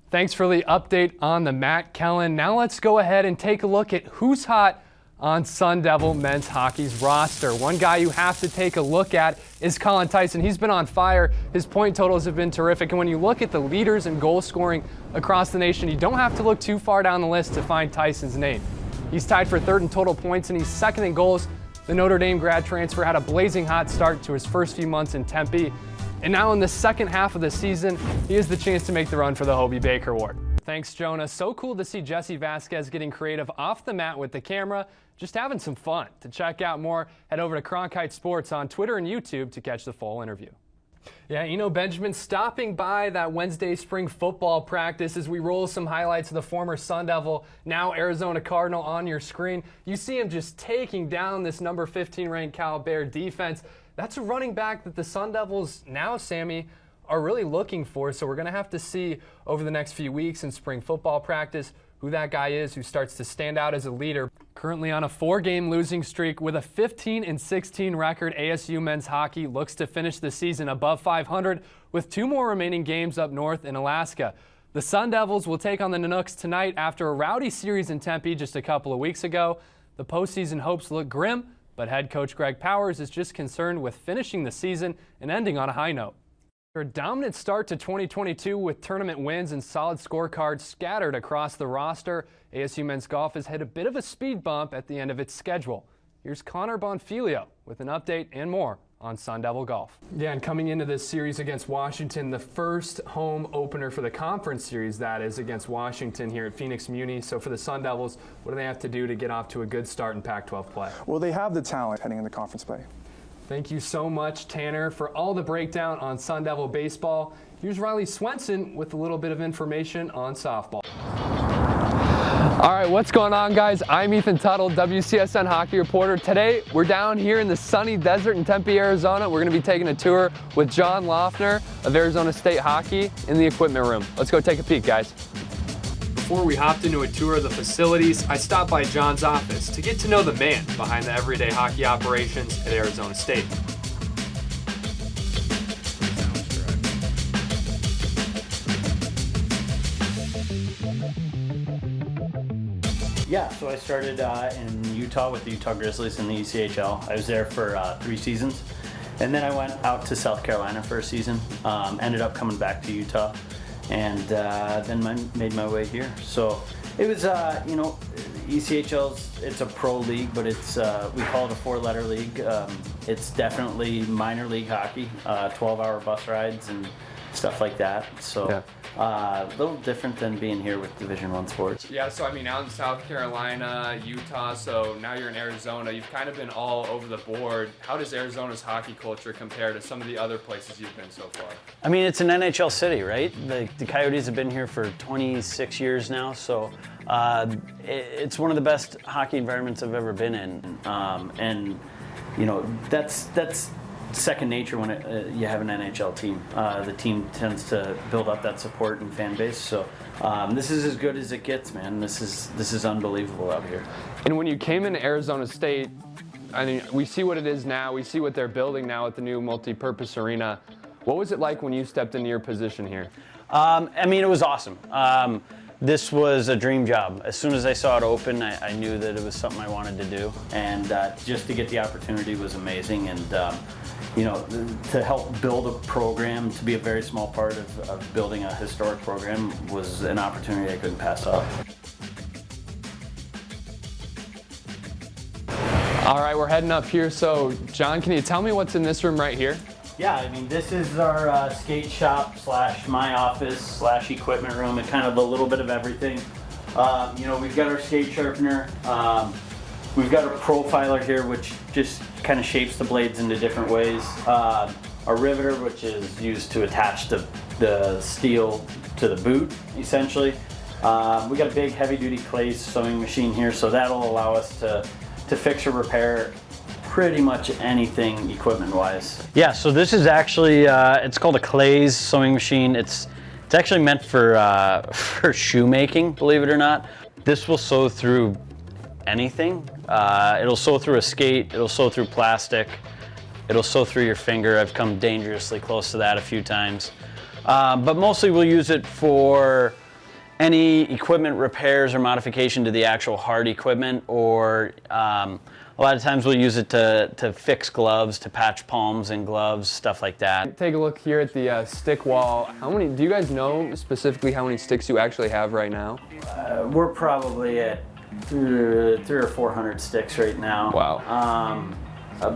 Thanks for the update on the Matt Kellen. Now let's go ahead and take a look at who's hot on Sun Devil men's hockey's roster. One guy you have to take a look at is Colin Tyson. He's been on fire. His point totals have been terrific. And when you look at the leaders in goal scoring across the nation, you don't have to look too far down the list to find Tyson's name. He's tied for third in total points and he's second in goals. The Notre Dame grad transfer had a blazing hot start to his first few months in Tempe. And now in the second half of the season, he has the chance to make the run for the Hobie Baker Award. Thanks, Jonah. So cool to see Jesse Vasquez getting creative off the mat with the camera, just having some fun. To check out more, head over to Cronkite Sports on Twitter and YouTube to catch the full interview. Yeah, Eno Benjamin stopping by that Wednesday spring football practice as we roll some highlights of the former Sun Devil, now Arizona Cardinal on your screen. You see him just taking down this number 15 ranked Cal Bear defense. That's a running back that the Sun Devils now, Sammy, are really looking for. So we're going to have to see over the next few weeks in spring football practice who that guy is who starts to stand out as a leader. Currently on a 4-game losing streak with a 15-16 record, ASU men's hockey looks to finish the season above 500 with 2 more remaining games up north in Alaska. The Sun Devils will take on the Nanooks tonight after a rowdy series in Tempe just a couple of weeks ago. The postseason hopes look grim, but head coach Greg Powers is just concerned with finishing the season and ending on a high note. A dominant start to 2022 with tournament wins and solid scorecards scattered across the roster. ASU men's golf has hit a bit of a speed bump at the end of its schedule. Here's Connor Bonfilio with an update and more on Sun Devil Golf. Yeah, and coming into this series against Washington, the first home opener for the conference series, that is, against Washington here at Phoenix Muni. So for the Sun Devils, what do they have to do to get off to a good start in Pac-12 play? Well, they have the talent heading into conference play. Thank you so much, Tanner, for all the breakdown on Sun Devil baseball. Here's Riley Swenson with a little bit of information on softball. All right, what's going on, guys? I'm Ethan Tuttle, WCSN hockey reporter. Today, we're down here in the sunny desert in Tempe, Arizona. We're going to be taking a tour with John Loeffner of Arizona State Hockey in the equipment room. Let's go take a peek, guys. Before we hopped into a tour of the facilities, I stopped by John's office to get to know the man behind the everyday hockey operations at Arizona State. Yeah, so I started in Utah with the Utah Grizzlies in the ECHL. I was there for 3 seasons, and then I went out to South Carolina for a season. Ended up coming back to Utah, and then made my way here. So it was, ECHL's, it's a pro league, but it's we call it a 4-letter league. It's definitely minor league hockey, 12-hour bus rides and stuff like that. So. Yeah. A little different than being here with Division I sports. Yeah, so I mean, out in South Carolina, Utah, so now you're in Arizona. You've kind of been all over the board. How does Arizona's hockey culture compare to some of the other places you've been so far? I mean, it's an NHL city, right? The Coyotes have been here for 26 years now, so it's one of the best hockey environments I've ever been in. And you know, that's second nature when you have an NHL team. The team tends to build up that support and fan base. So this is as good as it gets, man. This is unbelievable out here. And when you came into Arizona State, I mean, we see what it is now. We see what they're building now at the new multi-purpose arena. What was it like when you stepped into your position here? I mean, it was awesome. This was a dream job. As soon as I saw it open, I knew that it was something I wanted to do. And just to get the opportunity was amazing. And you know, to help build a program, to be a very small part of building a historic program was an opportunity I couldn't pass up. All right, we're heading up here. So, John, can you tell me what's in this room right here? Yeah, I mean, this is our skate shop / my office / equipment room, and kind of a little bit of everything. You know, we've got our skate sharpener. We've got a profiler here, which just kind of shapes the blades into different ways. A riveter, which is used to attach the steel to the boot, essentially. We got a big heavy-duty clay sewing machine here, so that'll allow us to fix or repair pretty much anything equipment-wise. Yeah, so this is actually, it's called a Clays sewing machine. It's actually meant for shoemaking, believe it or not. This will sew through anything. It'll sew through a skate, it'll sew through plastic, it'll sew through your finger. I've come dangerously close to that a few times. But mostly we'll use it for any equipment repairs or modification to the actual hard equipment, or a lot of times we'll use it to fix gloves, to patch palms and gloves, stuff like that. Take a look here at the stick wall. How many, do you guys know specifically how many sticks you actually have right now? We're probably at 300 or 400 sticks right now. Wow.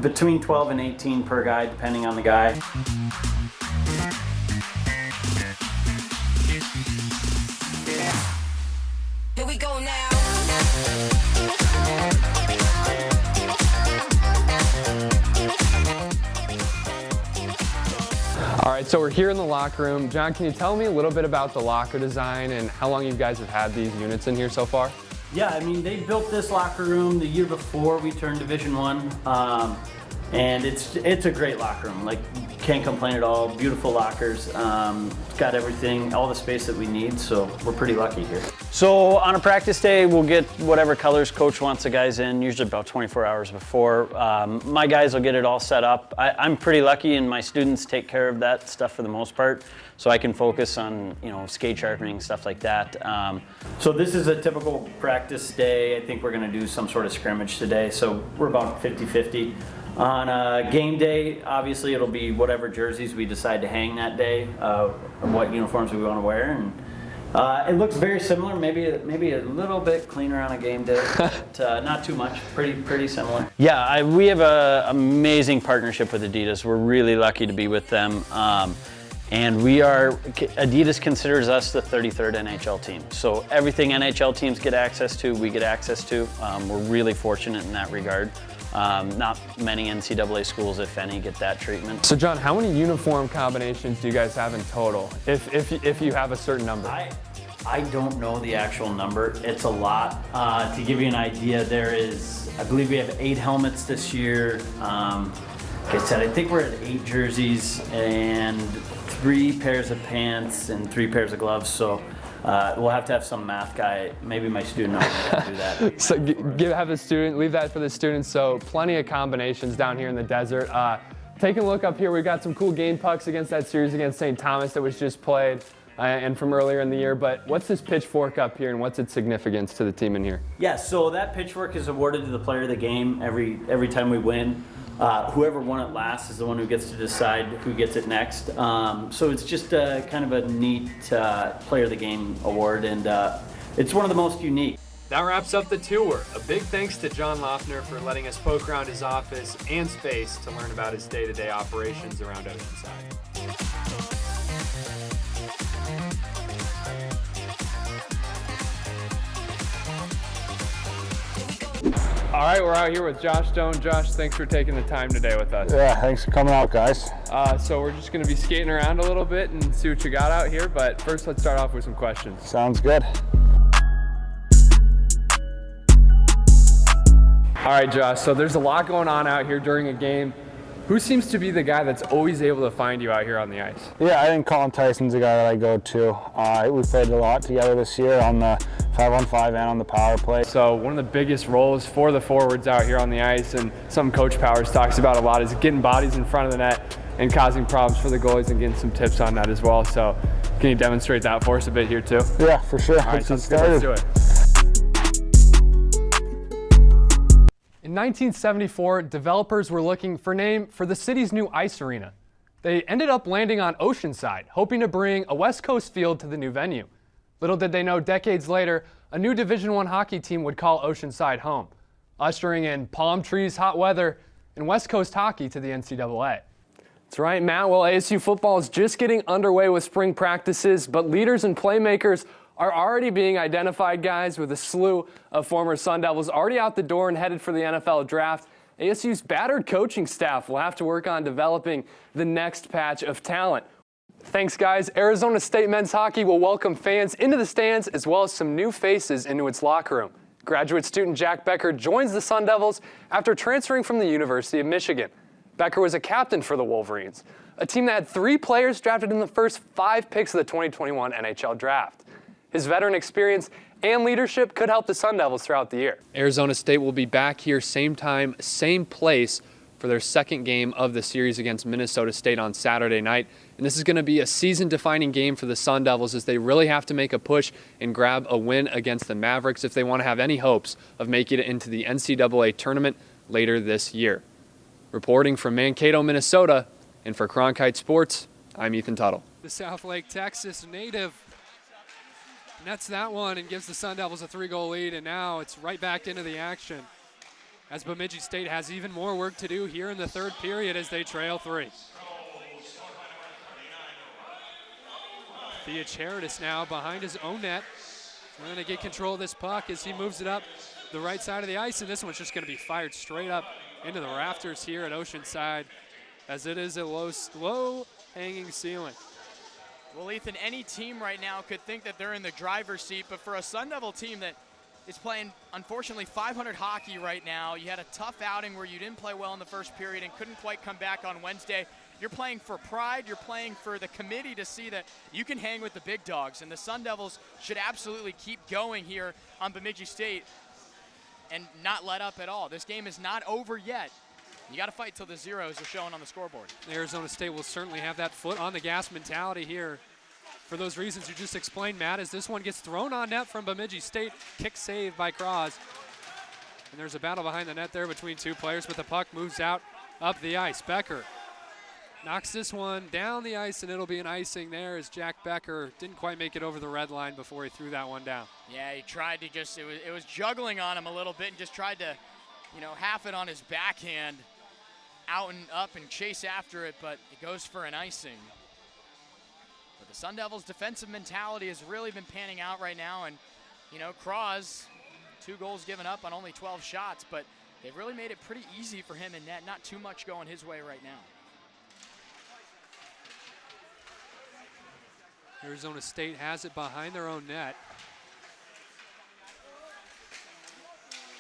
Between 12 and 18 per guy, depending on the guy. Here we go now. All right, so we're here in the locker room. John, can you tell me a little bit about the locker design and how long you guys have had these units in here so far? Yeah, I mean, they built this locker room the year before we turned Division I, and it's a great locker room. Like, can't complain at all. Beautiful lockers. It's got everything, all the space that we need, so we're pretty lucky here. So on a practice day, we'll get whatever colors coach wants the guys in, usually about 24 hours before. My guys will get it all set up. I'm pretty lucky, and my students take care of that stuff for the most part, so I can focus on, you know, skate sharpening, stuff like that. So this is a typical practice day. I think we're going to do some sort of scrimmage today, so we're about 50-50. On game day, obviously it'll be whatever jerseys we decide to hang that day, what uniforms we want to wear, and it looks very similar. Maybe a little bit cleaner on a game day, but not too much. Pretty similar. Yeah, we have an amazing partnership with Adidas. We're really lucky to be with them. And Adidas considers us the 33rd NHL team. So everything NHL teams get access to, we get access to. We're really fortunate in that regard. Not many NCAA schools, if any, get that treatment. So John, how many uniform combinations do you guys have in total, if you have a certain number? I don't know the actual number. It's a lot. To give you an idea, I believe we have 8 helmets this year. Like I said, I think we're at 8 jerseys and 3 pairs of pants and 3 pairs of gloves. So we'll have to have some math guy, maybe my student, to do that. So have a student, leave that for the students. So plenty of combinations down here in the desert. Take a look up here. We've got some cool game pucks against that series against St. Thomas that was just played and from earlier in the year. But what's this pitchfork up here and what's its significance to the team in here? Yeah, so that pitchfork is awarded to the player of the game every time we win. Whoever won it last is the one who gets to decide who gets it next. So it's just kind of a neat player of the game award, and it's one of the most unique. That wraps up the tour. A big thanks to John Loeffner for letting us poke around his office and space to learn about his day-to-day operations around Oceanside. All right, we're out here with Josh Stone. Josh, thanks for taking the time today with us. Yeah, thanks for coming out, guys. So we're just going to be skating around a little bit and see what you got out here, but first let's start off with some questions. Sounds good. All right, Josh, so there's a lot going on out here during a game. Who seems to be the guy that's always able to find you out here on the ice? Yeah, I think Colin Tyson's the guy that I go to. We played a lot together this year on the 5-on-5 and on the power play. So one of the biggest roles for the forwards out here on the ice, and some Coach Powers talks about a lot, is getting bodies in front of the net and causing problems for the goalies and getting some tips on that as well. So can you demonstrate that for us a bit here too? Yeah, for sure. All right, let's do it. In 1974, developers were looking for a name for the city's new ice arena. They ended up landing on Oceanside, hoping to bring a West Coast feel to the new venue. Little did they know, decades later, a new Division I hockey team would call Oceanside home, ushering in palm trees, hot weather, and West Coast hockey to the NCAA. That's right, Matt. Well, ASU football is just getting underway with spring practices, but leaders and playmakers are already being identified, guys, with a slew of former Sun Devils already out the door and headed for the NFL draft. ASU's battered coaching staff will have to work on developing the next batch of talent. Thanks, guys. Arizona State men's hockey will welcome fans into the stands as well as some new faces into its locker room. Graduate student Jack Becker joins the Sun Devils after transferring from the University of Michigan. Becker was a captain for the Wolverines, a team that had 3 players drafted in the first 5 picks of the 2021 NHL draft. His veteran experience and leadership could help the Sun Devils throughout the year. Arizona State will be back here same time, same place for their second game of the series against Minnesota State on Saturday night. And this is going to be a season-defining game for the Sun Devils as they really have to make a push and grab a win against the Mavericks if they want to have any hopes of making it into the NCAA tournament later this year. Reporting from Mankato, Minnesota, and for Cronkite Sports, I'm Ethan Tuttle. The South Lake, Texas native nets that one and gives the Sun Devils a 3-goal lead, and now it's right back into the action as Bemidji State has even more work to do here in the third period as they trail 3. Thea Charitis now behind his own net. Trying to get control of this puck as he moves it up the right side of the ice, and this one's just going to be fired straight up into the rafters here at Oceanside as it is a low hanging ceiling. Well, Ethan, any team right now could think that they're in the driver's seat, but for a Sun Devil team that is playing, unfortunately, 500 hockey right now, you had a tough outing where you didn't play well in the first period and couldn't quite come back on Wednesday. You're playing for pride, you're playing for the committee to see that you can hang with the big dogs, and the Sun Devils should absolutely keep going here on Bemidji State and not let up at all. This game is not over yet. You got to fight till the zeros are showing on the scoreboard. Arizona State will certainly have that foot on the gas mentality here for those reasons you just explained, Matt, as this one gets thrown on net from Bemidji State. Kick saved by Cross. And there's a battle behind the net there between two players, but the puck moves out up the ice. Becker knocks this one down the ice, and it'll be an icing there as Jack Becker didn't quite make it over the red line before he threw that one down. Yeah, he tried to just, it was juggling on him a little bit and just tried to, half it on his backhand, out and up and chase after it, but it goes for an icing. But the Sun Devils' defensive mentality has really been panning out right now, and, Cross, 2 goals given up on only 12 shots, but they've really made it pretty easy for him in net, not too much going his way right now. Arizona State has it behind their own net.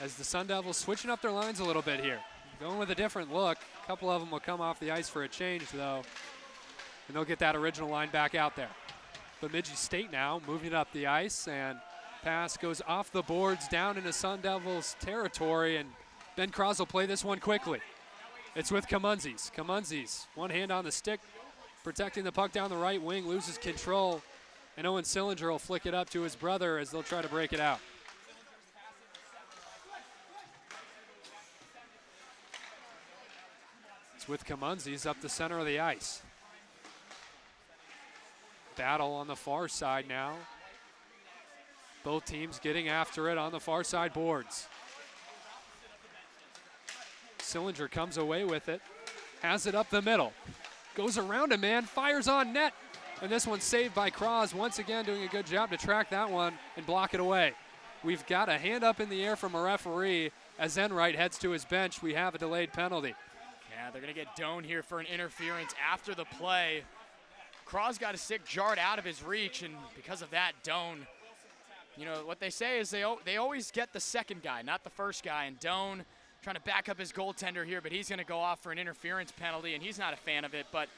As the Sun Devils switching up their lines a little bit here. Going with a different look. A couple of them will come off the ice for a change, though. And they'll get that original line back out there. Bemidji State now moving up the ice, and pass goes off the boards down into Sun Devils territory, and Ben Cross will play this one quickly. It's with Kamunzis. Kamunzis, one hand on the stick, protecting the puck down the right wing, loses control, and Owen Sillinger will flick it up to his brother as they'll try to break it out. It's with Kamunzis up the center of the ice. Battle on the far side now. Both teams getting after it on the far side boards. Sillinger comes away with it, has it up the middle. Goes around a man, fires on net, and this one's saved by Cross, once again doing a good job to track that one and block it away. We've got a hand up in the air from a referee as Enright heads to his bench. We have a delayed penalty. Yeah, they're going to get Doan here for an interference after the play. Cross got a stick jarred out of his reach, and because of that, Doan, what they say is they always get the second guy, not the first guy, and Doan trying to back up his goaltender here, but he's going to go off for an interference penalty, and he's not a fan of it. But,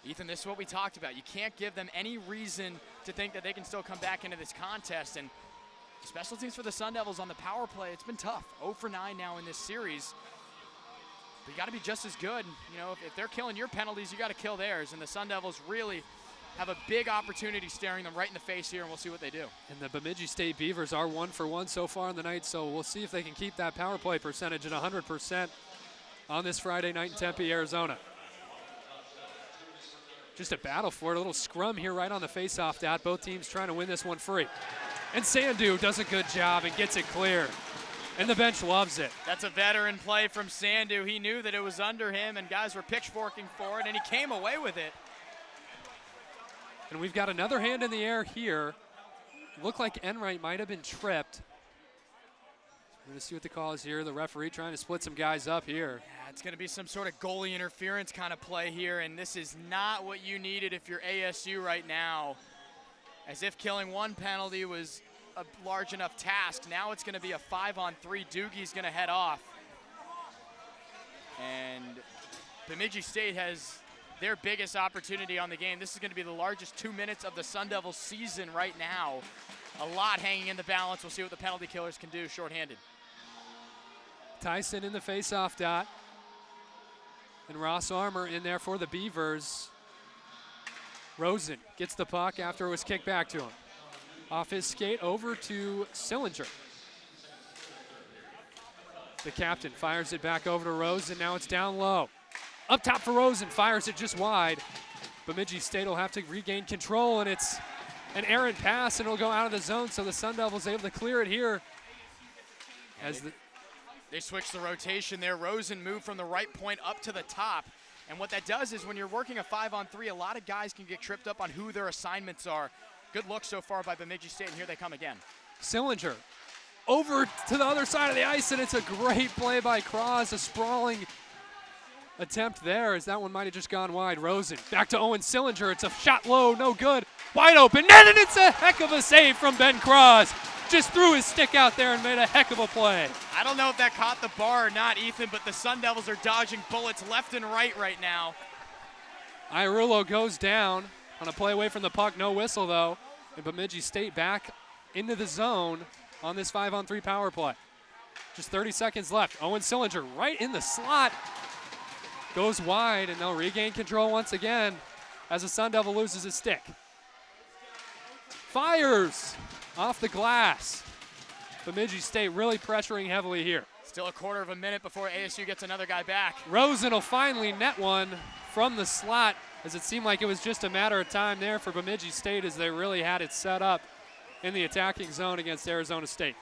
Ethan, this is what we talked about. You can't give them any reason to think that they can still come back into this contest. And special teams for the Sun Devils on the power play, it's been tough. 0 for 9 now in this series. But you got to be just as good. If they're killing your penalties, you got to kill theirs. And the Sun Devils really have a big opportunity staring them right in the face here, and we'll see what they do. And the Bemidji State Beavers are 1 for 1 so far in the night, so we'll see if they can keep that power play percentage at 100% on this Friday night in Tempe, Arizona. Just a battle for it, a little scrum here right on the face-off dot. Both teams trying to win this one free. And Sandu does a good job and gets it clear. And the bench loves it. That's a veteran play from Sandu. He knew that it was under him, and guys were pitchforking for it, and he came away with it. And we've got another hand in the air here. Looked like Enright might have been tripped. We're going to see what the call is here. The referee trying to split some guys up here. Yeah, it's going to be some sort of goalie interference kind of play here, and this is not what you needed if you're ASU right now. As if killing one penalty was a large enough task. Now it's going to be a 5-on-3. Doogie's going to head off. And Bemidji State has their biggest opportunity on the game. This is going to be the largest 2 minutes of the Sun Devils season right now. A lot hanging in the balance. We'll see what the penalty killers can do shorthanded. Tyson in the face-off dot. And Ross Armour in there for the Beavers. Rosen gets the puck after it was kicked back to him. Off his skate over to Sillinger. The captain fires it back over to Rosen. Now it's down low. Up top for Rosen, fires it just wide. Bemidji State will have to regain control, and it's an errant pass, and it'll go out of the zone, so the Sun Devils able to clear it here. As They switch the rotation there. Rosen moved from the right point up to the top. And what that does is when you're working a 5-on-3, a lot of guys can get tripped up on who their assignments are. Good look so far by Bemidji State, and here they come again. Sillinger over to the other side of the ice, and it's a great play by Cross. A sprawling attempt there, as that one might have just gone wide. Rosen back to Owen Sillinger. It's a shot low, no good. Wide open net, and it's a heck of a save from Ben Cross. Just threw his stick out there and made a heck of a play. I don't know if that caught the bar or not, Ethan, but the Sun Devils are dodging bullets left and right now. Irulo goes down on a play away from the puck, no whistle though. And Bemidji State back into the zone on this 5-on-3 power play. Just 30 seconds left. Owen Sillinger right in the slot. Goes wide, and they'll regain control once again as the Sun Devil loses his stick. Fires off the glass. Bemidji State really pressuring heavily here. Still a quarter of a minute before ASU gets another guy back. Rosen will finally net one from the slot, as it seemed like it was just a matter of time there for Bemidji State as they really had it set up in the attacking zone against Arizona State.